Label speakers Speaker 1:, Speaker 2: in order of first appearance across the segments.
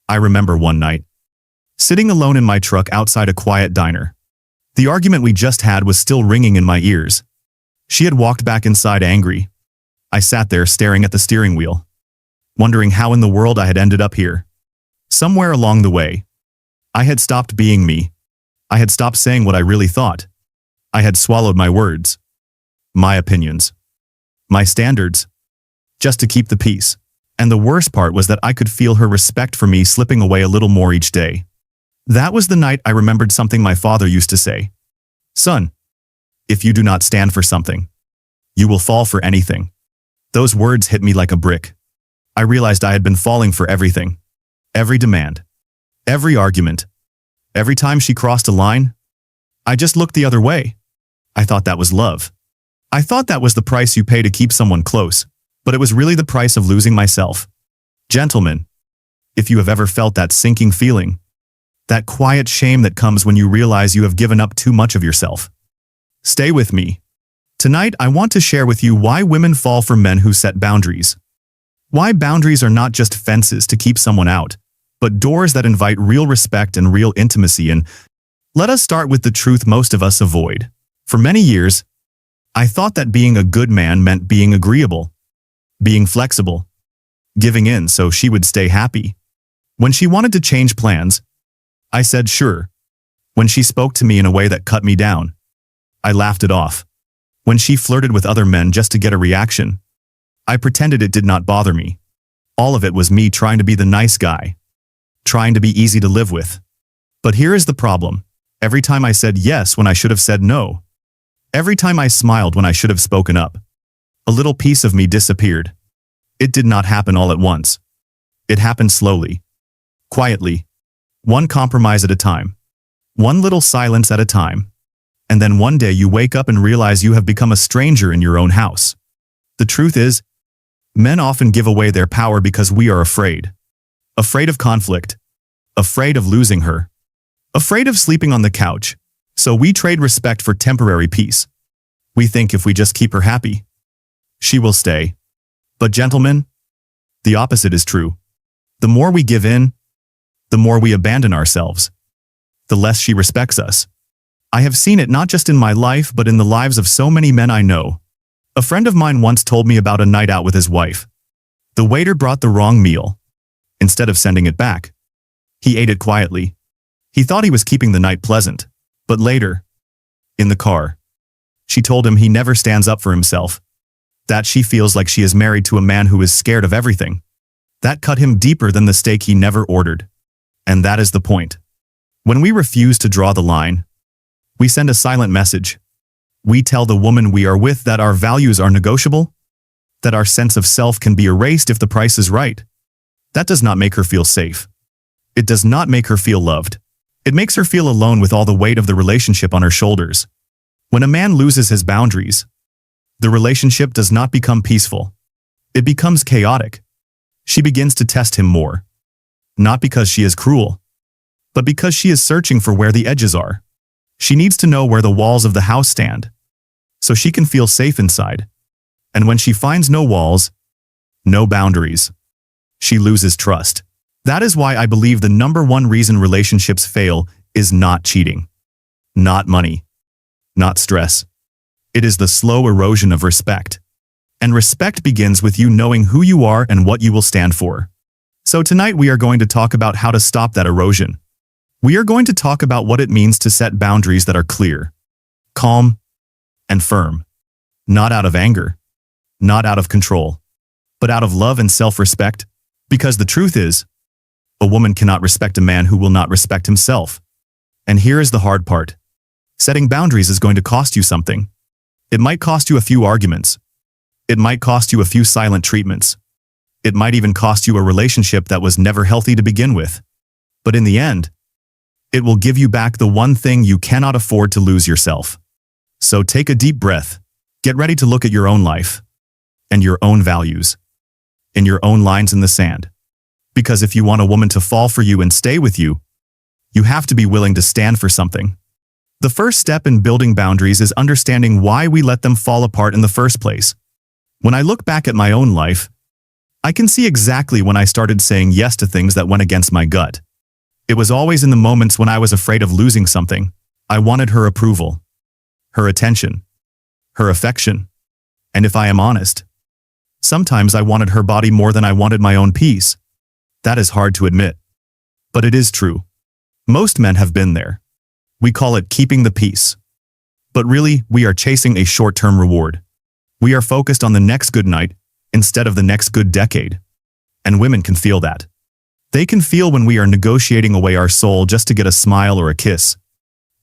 Speaker 1: I remember one night, sitting alone in my truck outside a quiet diner. The argument we just had was still ringing in my ears. She had walked back inside angry. I sat there staring at the steering wheel, wondering how in the world I had ended up here. Somewhere along the way, I had stopped being me. I had stopped saying what I really thought. I had swallowed my words, my opinions, my standards, just to keep the peace. And the worst part was that I could feel her respect for me slipping away a little more each day. That was the night I remembered something my father used to say. Son, if you do not stand for something, you will fall for anything. Those words hit me like a brick. I realized I had been falling for everything. Every demand, every argument, every time she crossed a line, I just looked the other way. I thought that was love. I thought that was the price you pay to keep someone close, but it was really the price of losing myself. Gentlemen, if you have ever felt that sinking feeling, that quiet shame that comes when you realize you have given up too much of yourself, stay with me. Tonight, I want to share with you why women fall for men who set boundaries. Why boundaries are not just fences to keep someone out, but doors that invite real respect and real intimacy. And let us start with the truth most of us avoid. For many years, I thought that being a good man meant being agreeable, being flexible, giving in so she would stay happy. When she wanted to change plans, I said sure. When she spoke to me in a way that cut me down, I laughed it off. When she flirted with other men just to get a reaction, I pretended it did not bother me. All of it was me trying to be the nice guy, trying to be easy to live with. But here is the problem. Every time I said yes when I should have said no, every time I smiled when I should have spoken up, a little piece of me disappeared. It did not happen all at once. It happened slowly, quietly, one compromise at a time, one little silence at a time. And then one day you wake up and realize you have become a stranger in your own house. The truth is, men often give away their power because we are afraid. Afraid of conflict, afraid of losing her, afraid of sleeping on the couch. So we trade respect for temporary peace. We think if we just keep her happy, she will stay. But gentlemen, the opposite is true. The more we give in, the more we abandon ourselves, the less she respects us. I have seen it not just in my life but in the lives of so many men I know. A friend of mine once told me about a night out with his wife. The waiter brought the wrong meal. Instead of sending it back, he ate it quietly. He thought he was keeping the night pleasant. But later, in the car, she told him he never stands up for himself, that she feels like she is married to a man who is scared of everything. That cut him deeper than the steak he never ordered. And that is the point. When we refuse to draw the line, we send a silent message. We tell the woman we are with that our values are negotiable, that our sense of self can be erased if the price is right. That does not make her feel safe. It does not make her feel loved. It makes her feel alone with all the weight of the relationship on her shoulders. When a man loses his boundaries, the relationship does not become peaceful. It becomes chaotic. She begins to test him more. Not because she is cruel, but because she is searching for where the edges are. She needs to know where the walls of the house stand, so she can feel safe inside. And when she finds no walls, no boundaries, she loses trust. That is why I believe the #1 reason relationships fail is not cheating, not money, not stress. It is the slow erosion of respect. And respect begins with you knowing who you are and what you will stand for. So tonight we are going to talk about how to stop that erosion. We are going to talk about what it means to set boundaries that are clear, calm, and firm. Not out of anger, not out of control, but out of love and self-respect. Because the truth is, a woman cannot respect a man who will not respect himself. And here is the hard part. Setting boundaries is going to cost you something. It might cost you a few arguments. It might cost you a few silent treatments. It might even cost you a relationship that was never healthy to begin with. But in the end, it will give you back the one thing you cannot afford to lose: yourself. So take a deep breath. Get ready to look at your own life and your own values and your own lines in the sand. Because if you want a woman to fall for you and stay with you, you have to be willing to stand for something. The first step in building boundaries is understanding why we let them fall apart in the first place. When I look back at my own life, I can see exactly when I started saying yes to things that went against my gut. It was always in the moments when I was afraid of losing something. I wanted her approval, her attention, her affection. And if I am honest, sometimes I wanted her body more than I wanted my own peace. That is hard to admit. But it is true. Most men have been there. We call it keeping the peace. But really, we are chasing a short-term reward. We are focused on the next good night instead of the next good decade. And women can feel that. They can feel when we are negotiating away our soul just to get a smile or a kiss.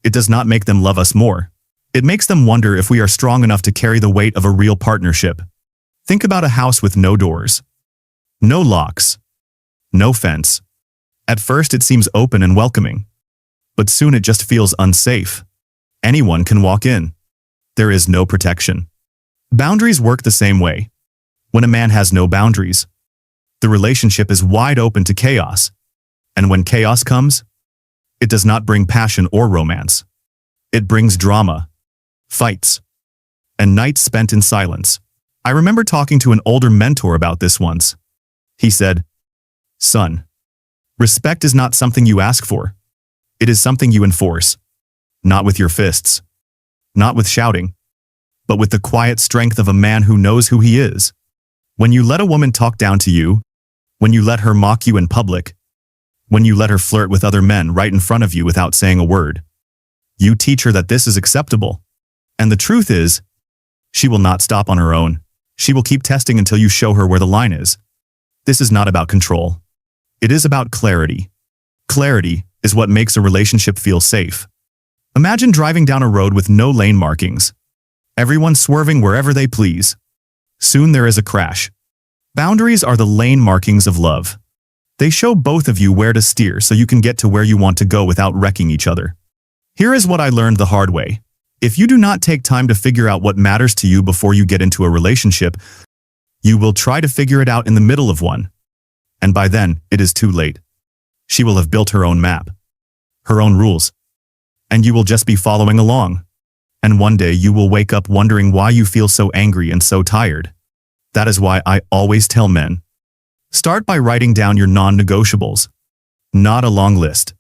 Speaker 1: It does not make them love us more. It makes them wonder if we are strong enough to carry the weight of a real partnership. Think about a house with no doors, no locks, no fence. At first it seems open and welcoming, but soon it just feels unsafe. Anyone can walk in. There is no protection. Boundaries work the same way. When a man has no boundaries, the relationship is wide open to chaos. And when chaos comes, it does not bring passion or romance. It brings drama, fights, and nights spent in silence. I remember talking to an older mentor about this once. He said, "Son, respect is not something you ask for. It is something you enforce. Not with your fists, not with shouting, but with the quiet strength of a man who knows who he is. When you let a woman talk down to you, when you let her mock you in public, when you let her flirt with other men right in front of you without saying a word, you teach her that this is acceptable. And the truth is, she will not stop on her own. She will keep testing until you show her where the line is. This is not about control. It is about clarity. Clarity is what makes a relationship feel safe. Imagine driving down a road with no lane markings. Everyone swerving wherever they please. Soon there is a crash. Boundaries are the lane markings of love. They show both of you where to steer so you can get to where you want to go without wrecking each other. Here is what I learned the hard way. If you do not take time to figure out what matters to you before you get into a relationship, you will try to figure it out in the middle of one. And by then, it is too late. She will have built her own map, her own rules, and you will just be following along. And one day you will wake up wondering why you feel so angry and so tired. That is why I always tell men, start by writing down your non-negotiables. Not a long list.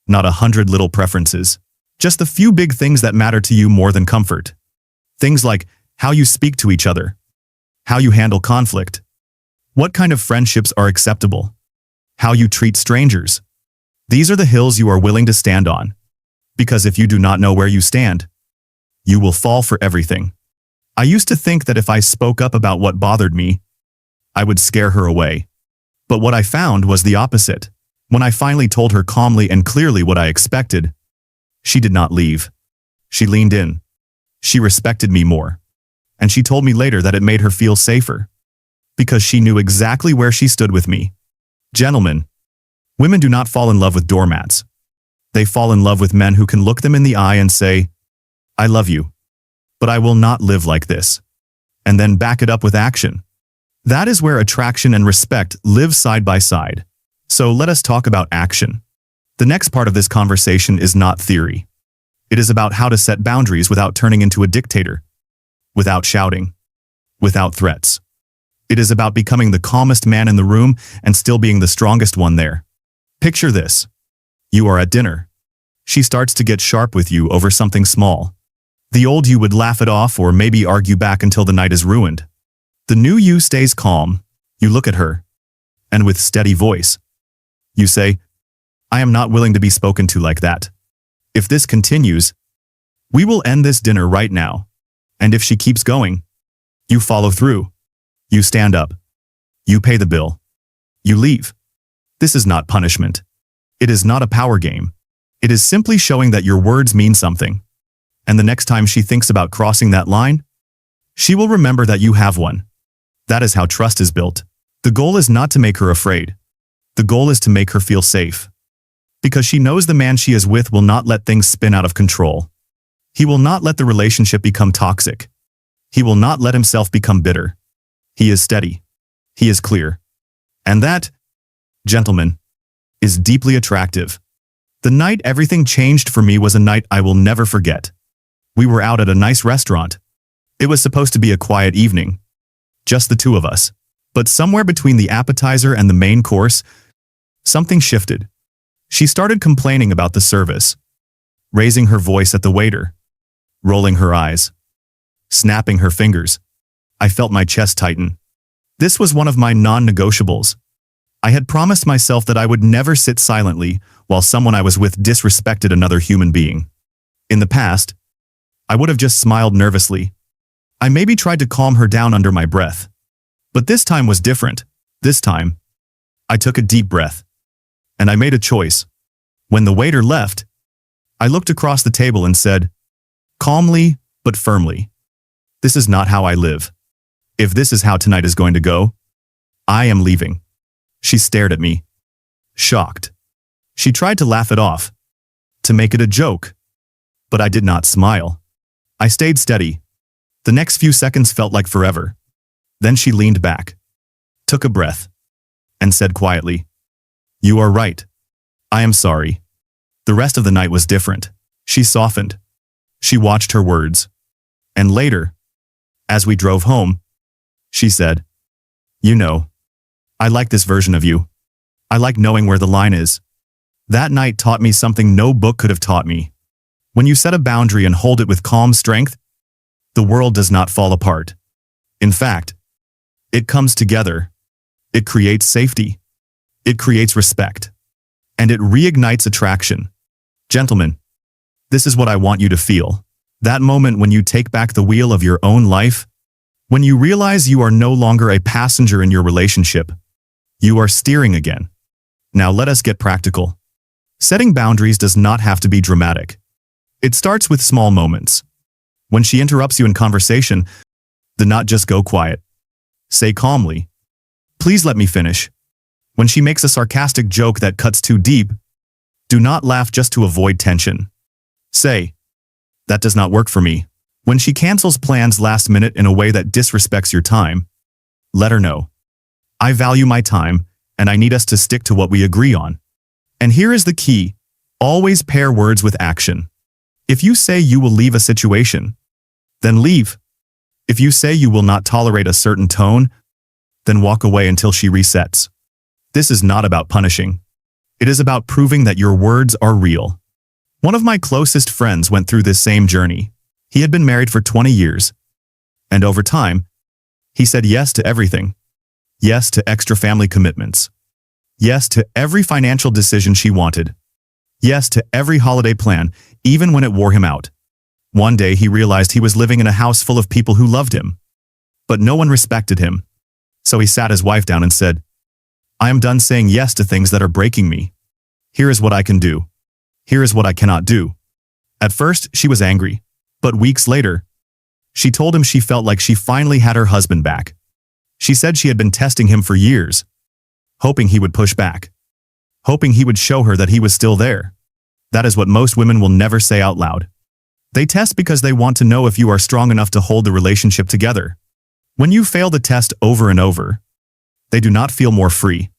Speaker 1: Not 100 little preferences. Just the few big things that matter to you more than comfort. Things like how you speak to each other, how you handle conflict, what kind of friendships are acceptable, how you treat strangers. These are the hills you are willing to stand on. Because if you do not know where you stand, you will fall for everything. I used to think that if I spoke up about what bothered me, I would scare her away. But what I found was the opposite. When I finally told her calmly and clearly what I expected, she did not leave. She leaned in. She respected me more. And she told me later that it made her feel safer. Because she knew exactly where she stood with me. Gentlemen, women do not fall in love with doormats. They fall in love with men who can look them in the eye and say, "I love you, but I will not live like this." And then back it up with action. That is where attraction and respect live side by side. So let us talk about action. The next part of this conversation is not theory. It is about how to set boundaries without turning into a dictator, without shouting, without threats. It is about becoming the calmest man in the room and still being the strongest one there. Picture this. You are at dinner. She starts to get sharp with you over something small. The old you would laugh it off or maybe argue back until the night is ruined. The new you stays calm. You look at her, and with steady voice, you say, "I am not willing to be spoken to like that. If this continues, we will end this dinner right now." And if she keeps going, you follow through. You stand up. You pay the bill. You leave. This is not punishment. It is not a power game. It is simply showing that your words mean something. And the next time she thinks about crossing that line, she will remember that you have one. That is how trust is built. The goal is not to make her afraid. The goal is to make her feel safe. Because she knows the man she is with will not let things spin out of control. He will not let the relationship become toxic. He will not let himself become bitter. He is steady. He is clear. And that, gentlemen, is deeply attractive. The night everything changed for me was a night I will never forget. We were out at a nice restaurant. It was supposed to be a quiet evening. Just the two of us. But somewhere between the appetizer and the main course, something shifted. She started complaining about the service, raising her voice at the waiter, rolling her eyes, snapping her fingers. I felt my chest tighten. This was one of my non-negotiables. I had promised myself that I would never sit silently while someone I was with disrespected another human being. In the past, I would have just smiled nervously. I maybe tried to calm her down under my breath. But this time was different. This time, I took a deep breath. And I made a choice. When the waiter left, I looked across the table and said, calmly but firmly, "This is not how I live. If this is how tonight is going to go, I am leaving." She stared at me, shocked. She tried to laugh it off, to make it a joke. But I did not smile. I stayed steady. The next few seconds felt like forever. Then she leaned back, took a breath, and said quietly, "You are right. I am sorry." The rest of the night was different. She softened. She watched her words. And later, as we drove home, she said, "You know, I like this version of you. I like knowing where the line is." That night taught me something no book could have taught me. When you set a boundary and hold it with calm strength, the world does not fall apart. In fact, it comes together. It creates safety. It creates respect. And it reignites attraction. Gentlemen, this is what I want you to feel. That moment when you take back the wheel of your own life, when you realize you are no longer a passenger in your relationship, you are steering again. Now let us get practical. Setting boundaries does not have to be dramatic. It starts with small moments. When she interrupts you in conversation, do not just go quiet. Say calmly, "Please let me finish." When she makes a sarcastic joke that cuts too deep, do not laugh just to avoid tension. Say, "That does not work for me." When she cancels plans last minute in a way that disrespects your time, let her know, "I value my time, and I need us to stick to what we agree on." And here is the key. Always pair words with action. If you say you will leave a situation, then leave. If you say you will not tolerate a certain tone, then walk away until she resets. This is not about punishing. It is about proving that your words are real. One of my closest friends went through this same journey. He had been married for 20 years. And over time, he said yes to everything. Yes to extra family commitments. Yes to every financial decision she wanted. Yes to every holiday plan, even when it wore him out. One day he realized he was living in a house full of people who loved him. But no one respected him. So he sat his wife down and said, "I am done saying yes to things that are breaking me. Here is what I can do. Here is what I cannot do." At first, she was angry. But weeks later, she told him she felt like she finally had her husband back. She said she had been testing him for years, hoping he would push back, hoping he would show her that he was still there. That is what most women will never say out loud. They test because they want to know if you are strong enough to hold the relationship together. When you fail the test over and over, they do not feel more free.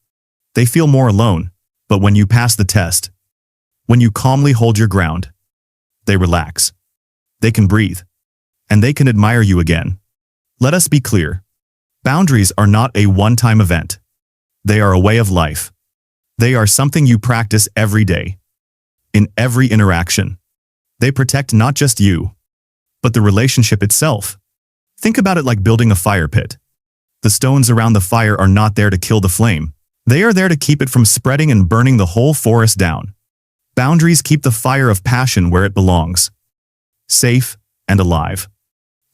Speaker 1: They feel more alone. But when you pass the test, when you calmly hold your ground, they relax. They can breathe. And they can admire you again. Let us be clear. Boundaries are not a one-time event. They are a way of life. They are something you practice every day. In every interaction. They protect not just you, but the relationship itself. Think about it like building a fire pit. The stones around the fire are not there to kill the flame. They are there to keep it from spreading and burning the whole forest down. Boundaries keep the fire of passion where it belongs. Safe and alive.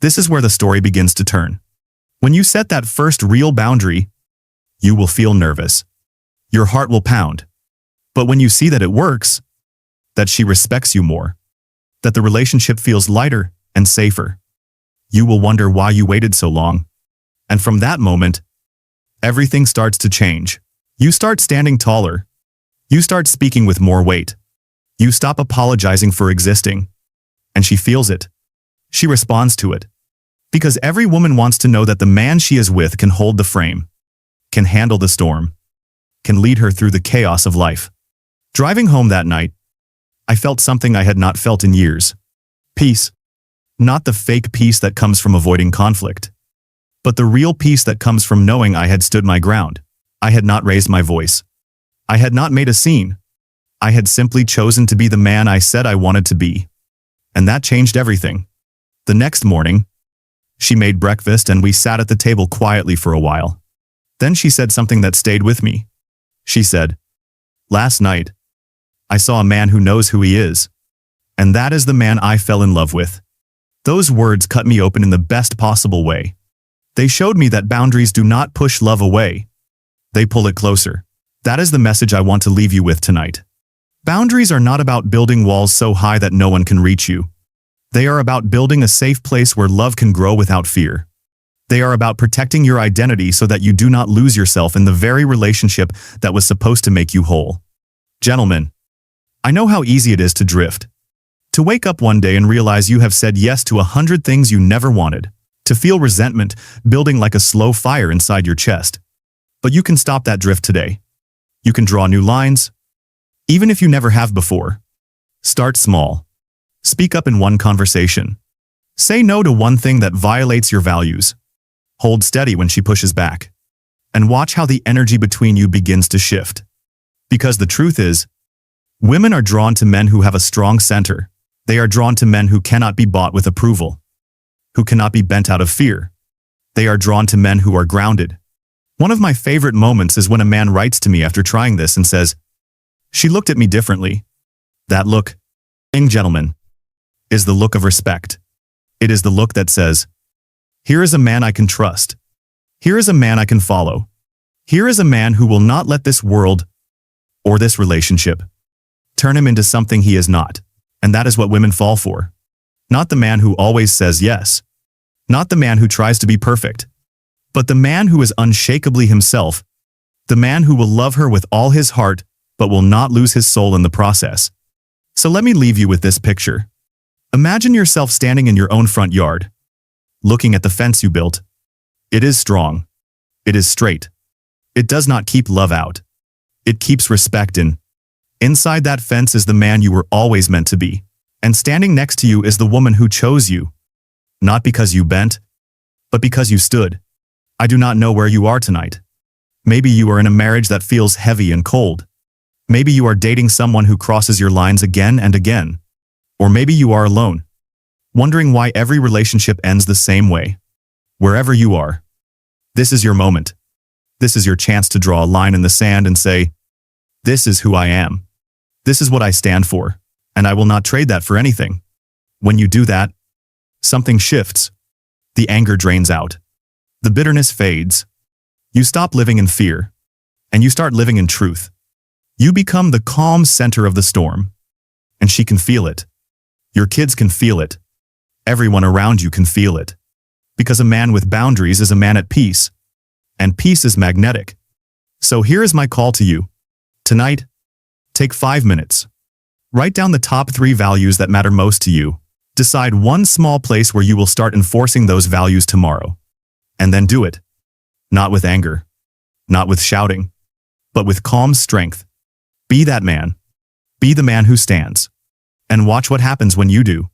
Speaker 1: This is where the story begins to turn. When you set that first real boundary, you will feel nervous. Your heart will pound. But when you see that it works, that she respects you more, that the relationship feels lighter and safer, you will wonder why you waited so long. And from that moment, everything starts to change. You start standing taller. You start speaking with more weight. You stop apologizing for existing. And she feels it. She responds to it. Because every woman wants to know that the man she is with can hold the frame, can handle the storm, can lead her through the chaos of life. Driving home that night, I felt something I had not felt in years. Peace. Not the fake peace that comes from avoiding conflict, but the real peace that comes from knowing I had stood my ground. I had not raised my voice. I had not made a scene. I had simply chosen to be the man I said I wanted to be. And that changed everything. The next morning, she made breakfast and we sat at the table quietly for a while. Then she said something that stayed with me. She said, "Last night, I saw a man who knows who he is. And that is the man I fell in love with." Those words cut me open in the best possible way. They showed me that boundaries do not push love away. They pull it closer. That is the message I want to leave you with tonight. Boundaries are not about building walls so high that no one can reach you. They are about building a safe place where love can grow without fear. They are about protecting your identity so that you do not lose yourself in the very relationship that was supposed to make you whole. Gentlemen, I know how easy it is to drift. To wake up one day and realize you have said yes to 100 things you never wanted. To feel resentment building like a slow fire inside your chest. But you can stop that drift today. You can draw new lines, even if you never have before. Start small. Speak up in one conversation. Say no to one thing that violates your values. Hold steady when she pushes back. And watch how the energy between you begins to shift. Because the truth is, women are drawn to men who have a strong center. They are drawn to men who cannot be bought with approval, who cannot be bent out of fear. They are drawn to men who are grounded. One of my favorite moments is when a man writes to me after trying this and says, "She looked at me differently." That look, gentlemen, is the look of respect. It is the look that says, "Here is a man I can trust. Here is a man I can follow. Here is a man who will not let this world or this relationship turn him into something he is not." And that is what women fall for. Not the man who always says yes. Not the man who tries to be perfect. But the man who is unshakably himself. The man who will love her with all his heart, but will not lose his soul in the process. So let me leave you with this picture. Imagine yourself standing in your own front yard, looking at the fence you built. It is strong. It is straight. It does not keep love out. It keeps respect in. Inside that fence is the man you were always meant to be. And standing next to you is the woman who chose you. Not because you bent, but because you stood. I do not know where you are tonight. Maybe you are in a marriage that feels heavy and cold. Maybe you are dating someone who crosses your lines again and again. Or maybe you are alone, wondering why every relationship ends the same way. Wherever you are, this is your moment. This is your chance to draw a line in the sand and say, "This is who I am. This is what I stand for, and I will not trade that for anything." When you do that, something shifts. The anger drains out. The bitterness fades. You stop living in fear, and you start living in truth. You become the calm center of the storm, and she can feel it. Your kids can feel it. Everyone around you can feel it. Because a man with boundaries is a man at peace, and peace is magnetic. So here is my call to you. Tonight, take 5 minutes. Write down the top 3 values that matter most to you. Decide one small place where you will start enforcing those values tomorrow. And then do it. Not with anger. Not with shouting. But with calm strength. Be that man. Be the man who stands. And watch what happens when you do.